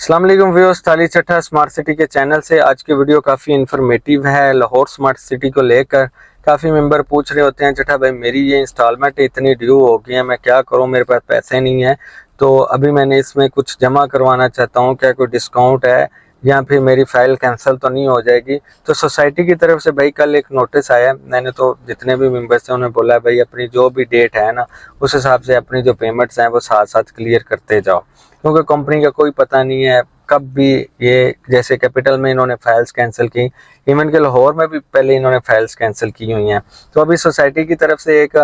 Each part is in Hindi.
अस्सलाम वालेकुम व्यूअर्स, ताली चट्टा स्मार्ट सिटी के चैनल से आज की वीडियो काफ़ी इन्फॉर्मेटिव है। लाहौर स्मार्ट सिटी को लेकर काफ़ी मेंबर पूछ रहे होते हैं, चट्टा भाई मेरी ये इंस्टॉलमेंट इतनी ड्यू हो गई है, मैं क्या करूं, मेरे पास पैसे नहीं है। तो अभी मैंने इसमें कुछ जमा करवाना चाहता हूं, क्या कोई डिस्काउंट है या फिर मेरी फ़ाइल कैंसिल तो नहीं हो जाएगी। तो सोसाइटी की तरफ से भाई कल एक नोटिस आया, मैंने तो जितने भी मेंबर्स हैं उन्हें बोला भाई अपनी जो भी डेट है ना उस हिसाब से अपनी जो पेमेंट्स हैं वो साथ साथ क्लियर करते जाओ, क्योंकि कंपनी का कोई पता नहीं है कब भी ये, जैसे कैपिटल में इन्होंने फाइल्स कैंसिल की, इवन के लाहौर में भी पहले इन्होंने फाइल्स कैंसिल की हुई हैं। तो अभी सोसाइटी की तरफ से एक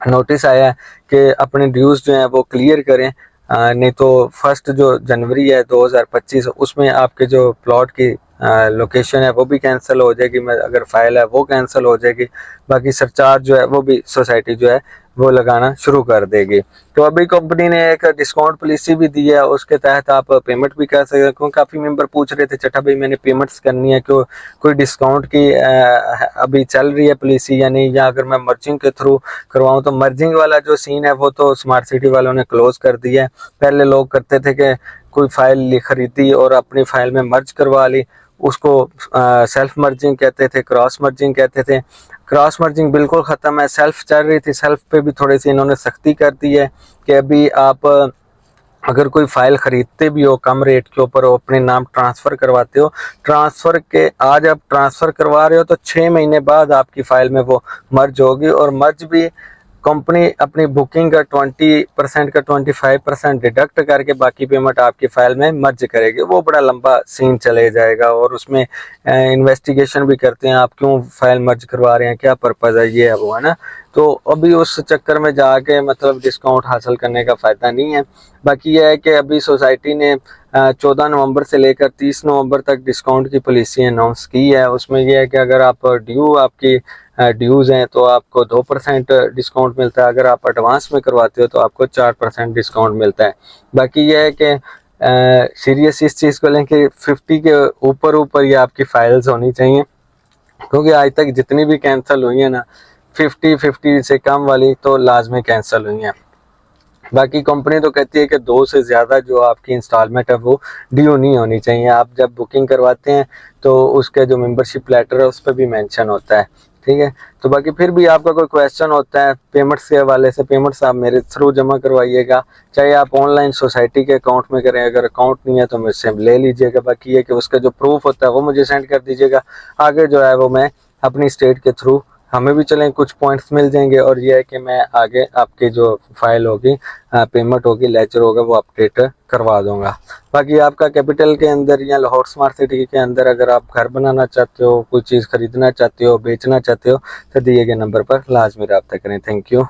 नोटिस आया है कि अपने ड्यूज जो हैं वो क्लियर करें, नहीं तो 1 जनवरी है 2025 उसमें आपके जो प्लॉट की लोकेशन है वो भी कैंसिल हो जाएगी, मैं अगर फाइल है वो कैंसिल हो जाएगी, बाकी सरचार्ज जो है वो भी सोसाइटी जो है वो लगाना शुरू कर देगी। तो अभी कंपनी ने एक डिस्काउंट पॉलिसी भी दी है, उसके तहत आप पेमेंट भी कर सकते हैं। क्योंकि काफ़ी मेंबर पूछ रहे थे चट्टा भाई मैंने पेमेंट्स करनी है, क्यों कोई डिस्काउंट की अभी चल रही है पॉलिसी या नहीं, या अगर मैं मर्जिंग के थ्रू करवाऊँ तो मर्जिंग वाला जो सीन है वो तो स्मार्ट सिटी वालों ने क्लोज कर दिया है। पहले लोग करते थे कि कोई फाइल खरीदी और अपनी फाइल में मर्ज करवा ली, उसको सेल्फ मर्जिंग कहते थे, क्रॉस मर्जिंग कहते थे। क्रॉस मर्जिंग बिल्कुल ख़त्म है, सेल्फ चल रही थी, सेल्फ पे भी थोड़ी सी इन्होंने सख्ती कर दी है कि अभी आप अगर कोई फाइल खरीदते भी हो कम रेट के ऊपर, हो अपने नाम ट्रांसफ़र करवाते हो, ट्रांसफ़र के आज आप ट्रांसफ़र करवा रहे हो तो 6 महीने बाद आपकी फ़ाइल में वो मर्ज होगी, और मर्ज भी कंपनी अपनी बुकिंग का 20% का 25% डिडक्ट करके बाकी पेमेंट आपकी फाइल में मर्ज करेगी। वो बड़ा लंबा सीन चले जाएगा और उसमें इन्वेस्टिगेशन भी करते हैं आप क्यों फाइल मर्ज करवा रहे हैं, क्या पर्पज़ है, ये है वो है ना। तो अभी उस चक्कर में जाके मतलब डिस्काउंट हासिल करने का फ़ायदा नहीं है। बाकी यह है कि अभी सोसाइटी ने 14 नवंबर से लेकर 30 नवंबर तक डिस्काउंट की पॉलिसी अनाउंस की है। उसमें यह है कि अगर आप आपकी ड्यूज़ हैं तो आपको 2% डिस्काउंट मिलता है, अगर आप एडवांस में करवाते हो तो आपको 4% डिस्काउंट मिलता है। बाकी यह है कि सीरियस इस चीज़ को लें कि 50 के ऊपर ये आपकी फाइल्स होनी चाहिए, क्योंकि आज तक जितनी भी कैंसिल हुई है ना 50 से कम वाली तो लाजमी कैंसिल हुई हैं। बाकी कंपनी तो कहती है कि 2 से ज़्यादा जो आपकी इंस्टॉलमेंट है वो ड्यू नहीं होनी चाहिए। आप जब बुकिंग करवाते हैं तो उसके जो मेंबरशिप लेटर है उस पर भी मेंशन होता है, ठीक है। तो बाकी फिर भी आपका कोई क्वेश्चन होता है पेमेंट्स के हवाले से, पेमेंट्स आप मेरे थ्रू जमा करवाइएगा, चाहे आप ऑनलाइन सोसाइटी के अकाउंट में करें, अगर अकाउंट नहीं है तो मुझसे ले लीजिएगा। बाकी ये कि उसका जो प्रूफ होता है वो मुझे सेंड कर दीजिएगा, आगे जो है वो मैं अपनी स्टेट के थ्रू हमें भी चलें कुछ पॉइंट्स मिल जाएंगे, और ये है कि मैं आगे आपकी जो फाइल होगी, पेमेंट होगी, लेजर होगा, वो अपडेट करवा दूंगा। बाकी आपका कैपिटल के अंदर या लाहौर स्मार्ट सिटी के अंदर अगर आप घर बनाना चाहते हो, कोई चीज़ खरीदना चाहते हो, बेचना चाहते हो तो दिए गए नंबर पर लाजमी रब्ता करें। Thank you.